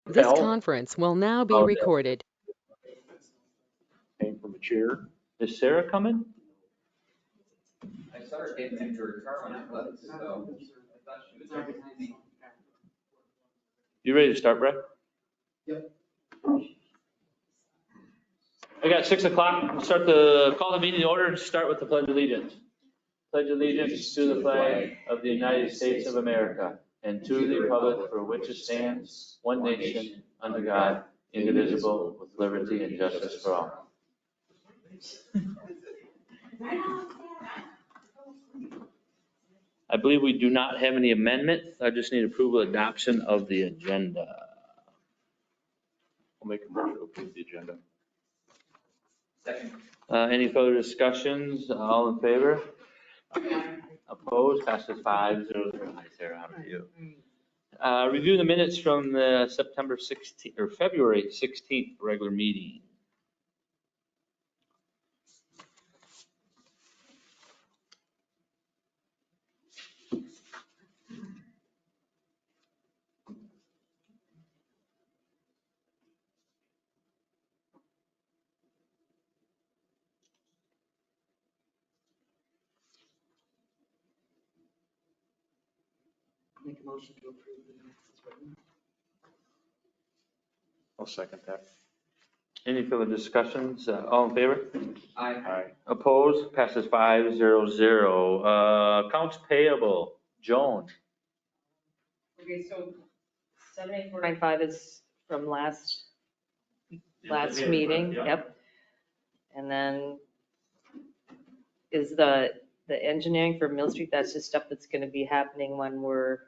This conference will now be recorded. Came from a chair. Is Sarah coming? I saw her getting into her car when I left, so I thought she was right behind me. You ready to start, Brett? Yep. I got 6 o'clock. Call the meeting to order and start with the Pledge of Allegiance. Pledge allegiance to the flag of the United States of America and to the republic for which it stands, one nation, under God, indivisible, with liberty and justice for all. I believe we do not have any amendments. I just need approval adoption of the agenda. I'll make a motion to approve the agenda. Second. Any further discussions? All in favor? Opposed? Passes 5-0. Hi, Sarah, how are you? Review the minutes from the September 16th or February 16th regular meeting. Make a motion to approve the minutes as written. I'll second that. Any further discussions? All in favor? Aye. Aye. Opposed? Passes 5-0. Accounts payable, Joan. Okay, so 78495 is from last meeting, yep. And then is the engineering for Mill Street, that's just stuff that's gonna be happening when we're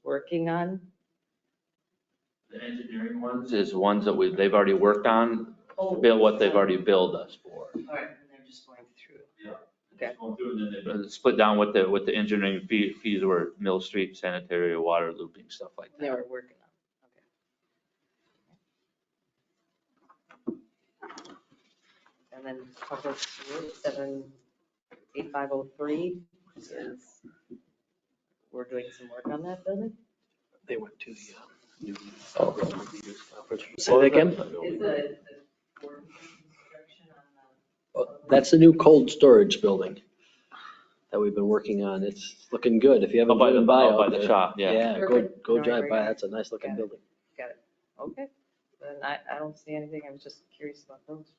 working on? The engineering ones is ones that they've already worked on, Oh, bill what they've already billed us for. all right, and they're just going through. Yeah. Okay. Going through and then they split down what the engineering fees were, Mill Street, sanitary, water looping, stuff like They that. were working on, okay. And then public works, 78503 is, we're doing some work on that building? They went to the new Oh. conference. Say that again? Is the work construction on That's the new cold storage building that we've been working on. It's looking good. If you haven't By the, driven by by out the there. shop, yeah. Yeah, Perfect. go No, drive right by. now. That's a nice looking Got it. building. Got it. Okay. Then I don't see anything. I was just curious about those.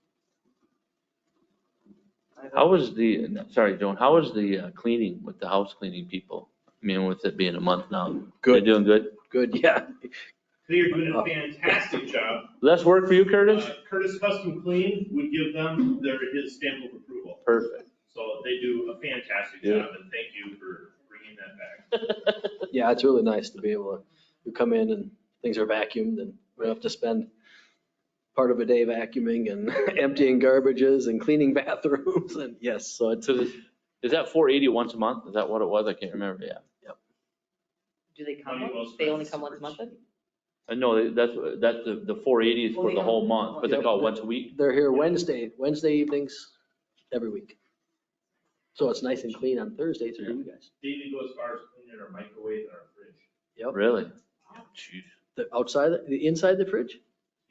How was sorry, Joan, how was the cleaning with the house cleaning people? I mean, with it being a month now. Good. They're doing good? Good, yeah. They're doing a fantastic job. Less work for you, Curtis? Curtis Custom Clean would give them his stamp of approval. Perfect. So they do a fantastic Yeah. job, and thank you for bringing that back. Yeah, it's really nice to be able to come in and things are vacuumed and we don't have to spend part of a day vacuuming and emptying garbages and cleaning bathrooms and yes, so it's. So is that 480 once a month? Is that what it was? I can't remember, yeah. Do they come, Money well once? They only spent. come once a month then? No, that's the 480 is for the whole month, but they call it once a week? They're here Wednesday evenings every week. So it's nice and clean on Thursdays for you guys. They even go as far as cleaning our microwave and our fridge. Yep. Really? Jeez. The outside, the inside the fridge?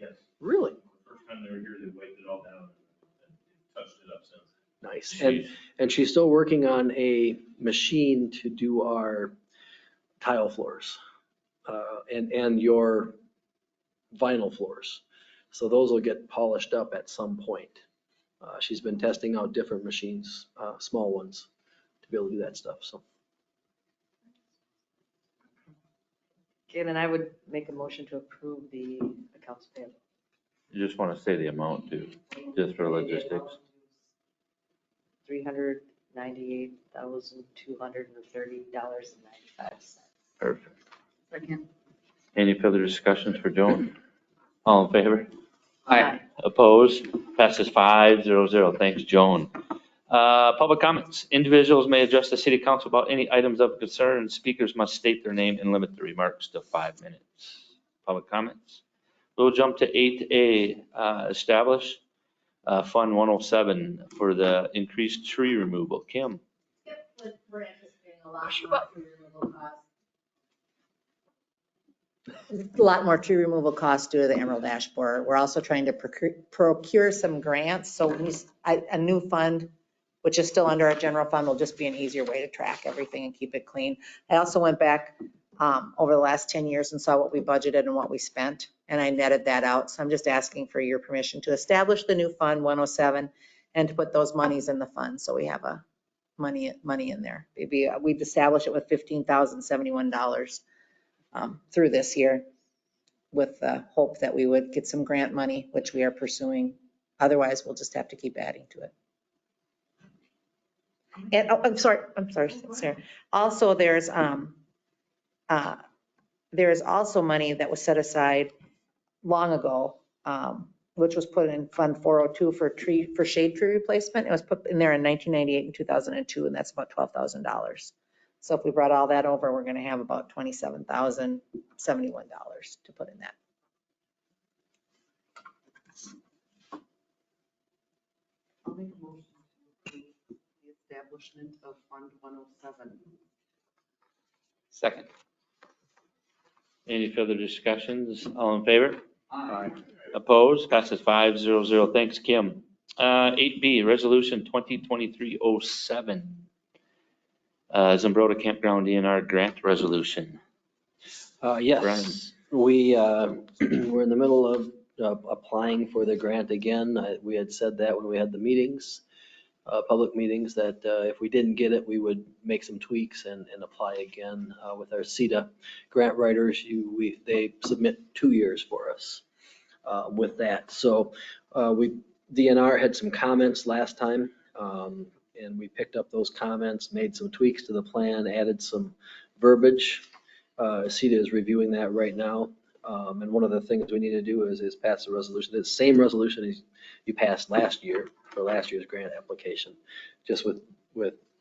Yes. Really? First time they were here, they wiped it all down and touched it up since. Nice. Jeez. And she's still working on a machine to do our tile floors, and your vinyl floors. So those will get polished up at some point. She's been testing out different machines, small ones, to be able to do that stuff, so. Okay, then I would make a motion to approve the accounts payable. You just want to say the amount too, just for logistics. $398,230.95. Perfect. Second. Any further discussions for Joan? All in favor? Aye. Opposed? Passes 5-0. Thanks, Joan. Public comments. Individuals may address the city council about any items of concern. Speakers must state their name and limit the remarks to 5 minutes. Public comments. We'll jump to 8A, establish Fund 107 for the increased tree removal. Kim? Yep, we're anticipating a lot more tree removal costs. a lot more tree removal costs due to the Emerald Ash Borer. We're also trying to procure some grants. So a new fund, which is still under our general fund, will just be an easier way to track everything and keep it clean. I also went back over the last 10 years and saw what we budgeted and what we spent, and I netted that out. So I'm just asking for your permission to establish the new fund 107 and to put those monies in the fund. So we have a money in there. Maybe we've established it with $15,071 through this year with the hope that we would get some grant money, which we are pursuing. Otherwise, we'll just have to keep adding to it. And I'm sorry, Sarah. Also, there's also money that was set aside long ago, which was put in Fund 402 for shade tree replacement. It was put in there in 1998 and 2002, and that's about $12,000. So if we brought all that over, we're going to have about $27,071 to put in that. I'll make a motion to approve the establishment of Fund 107. Second. Any further discussions? All in favor? Aye. Opposed? Passes 500. Thanks, Kim. 8B, Resolution 2023-07. Zumbrota Campground DNR Grant Resolution. Yes, we're in the middle of applying for the grant again. We had said that when we had the meetings, public meetings, that if we didn't get it, we would make some tweaks and apply again. With our CETA grant writers, they submit 2 years for us with that. So DNR had some comments last time, and we picked up those comments, made some tweaks to the plan, added some verbiage. CETA is reviewing that right now. And one of the things we need to do is pass the resolution, the same resolution as you passed last year for last year's grant application, just with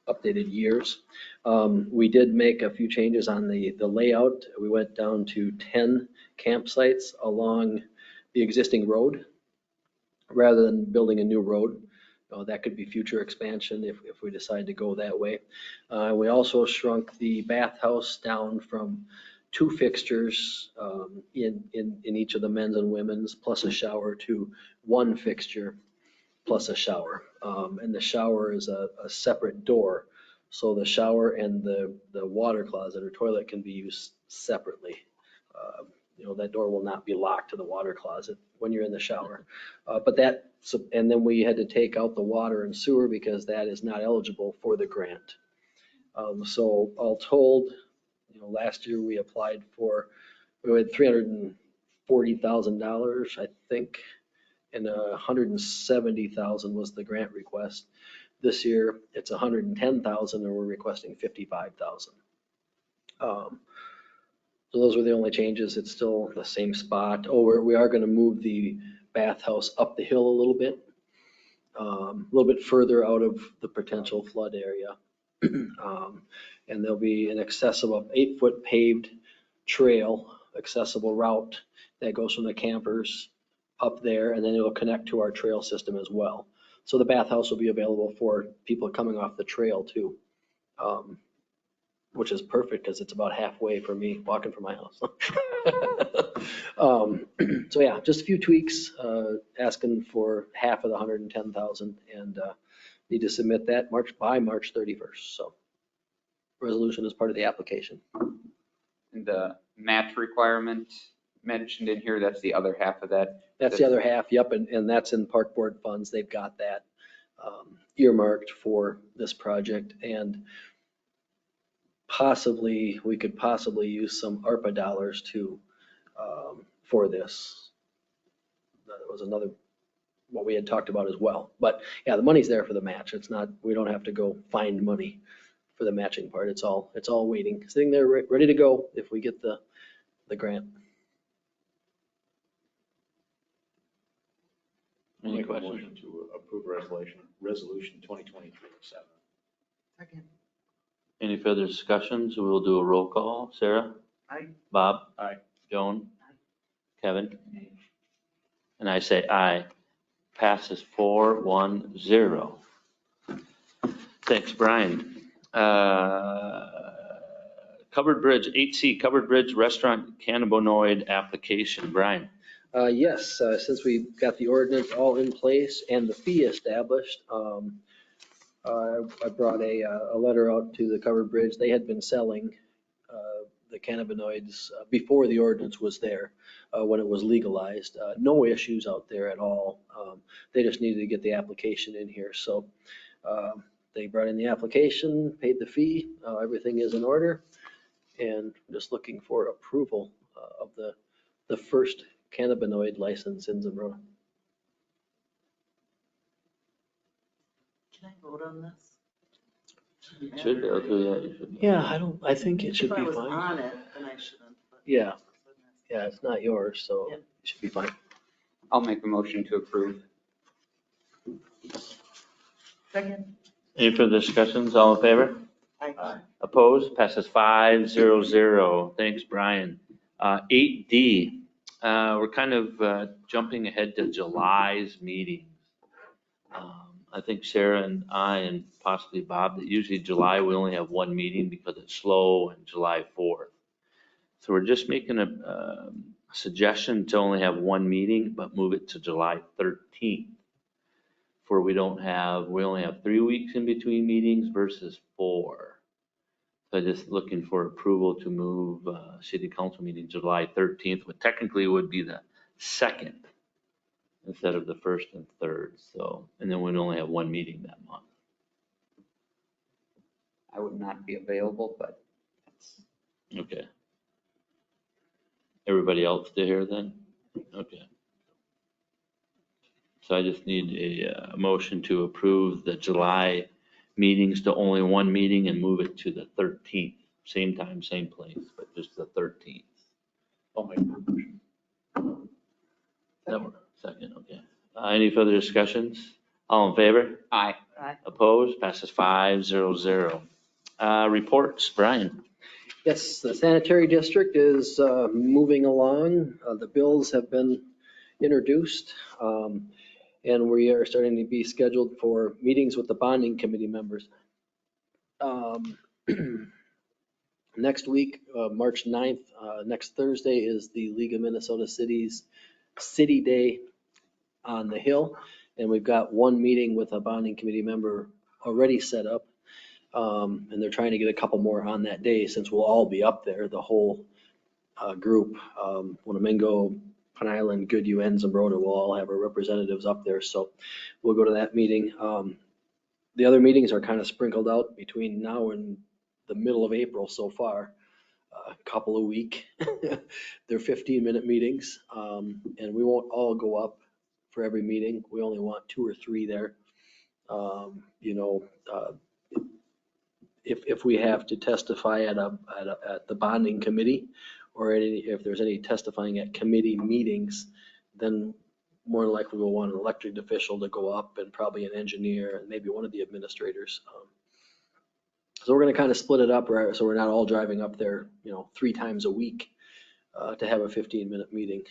updated years. We did make a few changes on the layout. We went down to 10 campsites along the existing road rather than building a new road. That could be future expansion if we decide to go that way. We also shrunk the bathhouse down from 2 fixtures in each of the men's and women's plus a shower to 1 fixture plus a shower. And the shower is a separate door. So the shower and the water closet or toilet can be used separately. That door will not be locked to the water closet when you're in the shower. And then we had to take out the water and sewer because that is not eligible for the grant. So all told, last year we applied for, we had $340,000, I think, and $170,000 was the grant request. This year it's $110,000 and we're requesting $55,000. So those were the only changes. It's still the same spot. We are going to move the bathhouse up the hill a little bit further out of the potential flood area. And there'll be an accessible 8-foot paved trail, accessible route that goes from the campers up there, and then it'll connect to our trail system as well. So the bathhouse will be available for people coming off the trail too, which is perfect because it's about halfway for me walking from my house. So yeah, just a few tweaks, asking for half of the 110,000 and need to submit that by March 31st. So resolution is part of the application. And the match requirement mentioned in here, that's the other half of that? That's the other half, yep, and that's in park board funds. They've got that earmarked for this project, and we could possibly use some ARPA dollars to for this. That was another what we had talked about as well. But yeah, the money's there for the match. It's not, we don't have to go find money for the matching part. It's all waiting, sitting there ready to go if we get the grant. Any Make a questions? motion to approve resolution 2023-07. Second. Any further discussions? We'll do a roll call. Sarah? Aye. Bob? Aye. Joan? Kevin? And I say aye. Passes 4-1-0. Thanks, Brian. Covered Bridge, 8C, Covered Bridge Restaurant Cannabinoid Application. Brian? Yes, since we got the ordinance all in place and the fee established, I brought a letter out to the Covered Bridge. They had been selling the cannabinoids before the ordinance was there, when it was legalized. No issues out there at all. They just needed to get the application in here. So they brought in the application, paid the fee, everything is in order. And just looking for approval of the first cannabinoid license in Zamrona. Can I vote on this? Should be able to, yeah, you should. Yeah, I think it should If be I was fine. on it, then I shouldn't. but- Yeah, it's not yours, so Yeah. it should be fine. I'll make a motion to approve. Second. Any further discussions? All in favor? Aye. Opposed? Passes 5-0-0. Thanks, Brian. 8D, we're kind of jumping ahead to July's meetings. I think Sarah and I and possibly Bob, that usually July, we only have one meeting because it's slow and July 4th. So we're just making a suggestion to only have one meeting, but move it to July 13th. For we only have 3 weeks in between meetings versus 4. So just looking for approval to move city council meeting July 13th, which technically would be the 2nd instead of the 1st and 3rd. So, and then we'd only have one meeting that month. I would not be available, but that's Okay. Everybody else to here then? Okay. So I just need a motion to approve the July meetings to only one meeting and move it to the 13th. Same time, same place, but just the 13th. I'll make that motion. That one, second, okay. Any further discussions? All in favor? aye. Opposed? Passes 5-0-0. Reports, Brian? Yes, the sanitary district is moving along. The bills have been introduced. And we are starting to be scheduled for meetings with the bonding committee members. Next week, March 9th, next Thursday is the League of Minnesota Cities City Day on the Hill. And we've got one meeting with a bonding committee member already set up. And they're trying to get a couple more on that day since we'll all be up there, the whole group. Wanamingo, Pine Island, Goodhue, and Zamrona will all have our representatives up there. So we'll go to that meeting. The other meetings are kind of sprinkled out between now and the middle of April so far, a couple a week. They're 15-minute meetings, and we won't all go up for every meeting. We only want 2 or 3 there. If we have to testify at the bonding committee, or if there's any testifying at committee meetings, then more than likely we'll want an elected official to go up and probably an engineer and maybe one of the administrators. So we're going to kind of split it up, right? So we're not all driving up there, 3 times a week to have a 15-minute meeting.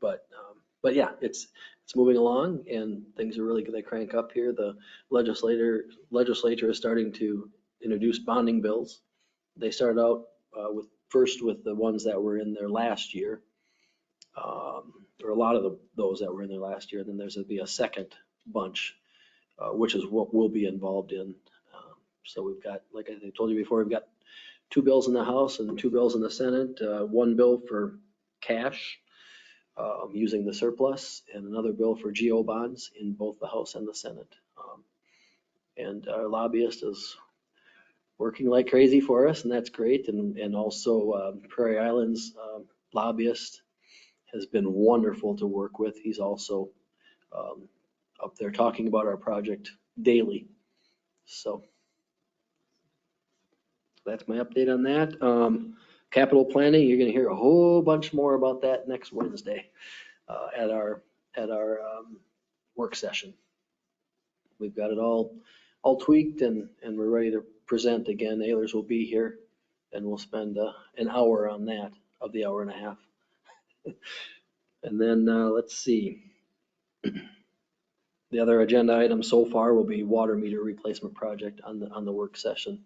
But yeah, it's moving along and things are really going to crank up here. The legislature is starting to introduce bonding bills. They started out first with the ones that were in there last year, or a lot of those that were in there last year. Then there's going to be a second bunch, which is what we'll be involved in. So we've got, like I told you before, we've got 2 bills in the House and 2 bills in the Senate. One bill for cash using the surplus, and another bill for GO bonds in both the House and the Senate. And our lobbyist is working like crazy for us, and that's great. And also Prairie Island's lobbyist has been wonderful to work with. He's also up there talking about our project daily. So that's my update on that. Capital planning, you're going to hear a whole bunch more about that next Wednesday at our work session. We've got it all tweaked and we're ready to present again. Ehlers will be here and we'll spend an hour on that of the hour and a half. And then let's see. The other agenda item so far will be water meter replacement project on the work session.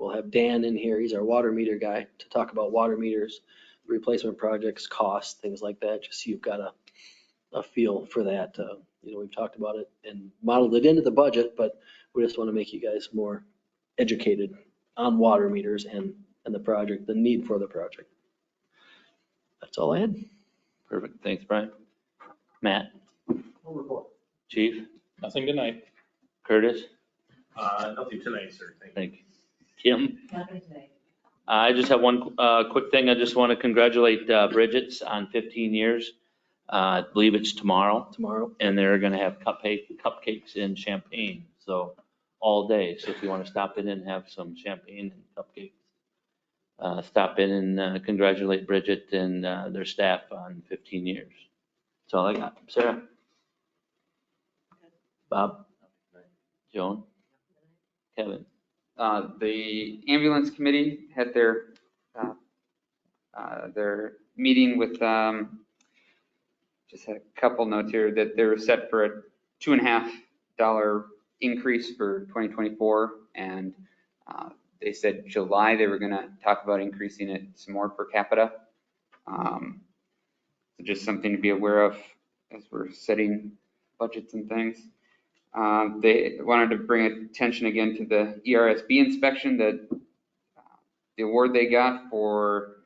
We'll have Dan in here, he's our water meter guy, to talk about water meters, replacement projects, costs, things like that, just so you've got a feel for that. We've talked about it and modeled it into the budget, but we just want to make you guys more educated on water meters and the project, the need for the project. That's all I had. Perfect. Thanks, Brian. Matt? Chief? Nothing tonight. Curtis? Nothing tonight, sir. Thank you. Thank you. Kim? Nothing today. I just have one quick thing. I just want to congratulate Bridget's on 15 years. I believe it's tomorrow, Tomorrow. and they're going to have cupcakes and champagne, so all day. So if you want to stop in and have some champagne and cupcakes, stop in and congratulate Bridget and their staff on 15 years. That's all I got. Sarah? Bob? Joan? Kevin? The ambulance committee had their meeting with, just had a couple notes here that they were set for a $2.50 increase for 2024. And they said July, they were gonna talk about increasing it some more per capita. So just something to be aware of as we're setting budgets and things. They wanted to bring attention again to the ERSB inspection, that the award they got for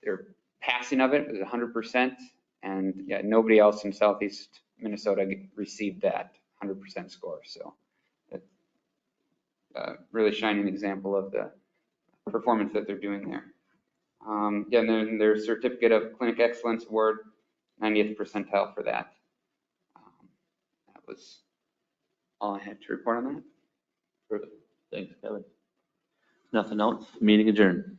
their passing of it was 100%. And yeah, nobody else in Southeast Minnesota received that 100% score. So really shining example of the performance that they're doing there. And then their certificate of clinic excellence award, 90th percentile for that. That was all I had to report on that. Perfect. Thanks, Kevin. Nothing else? Meeting adjourned.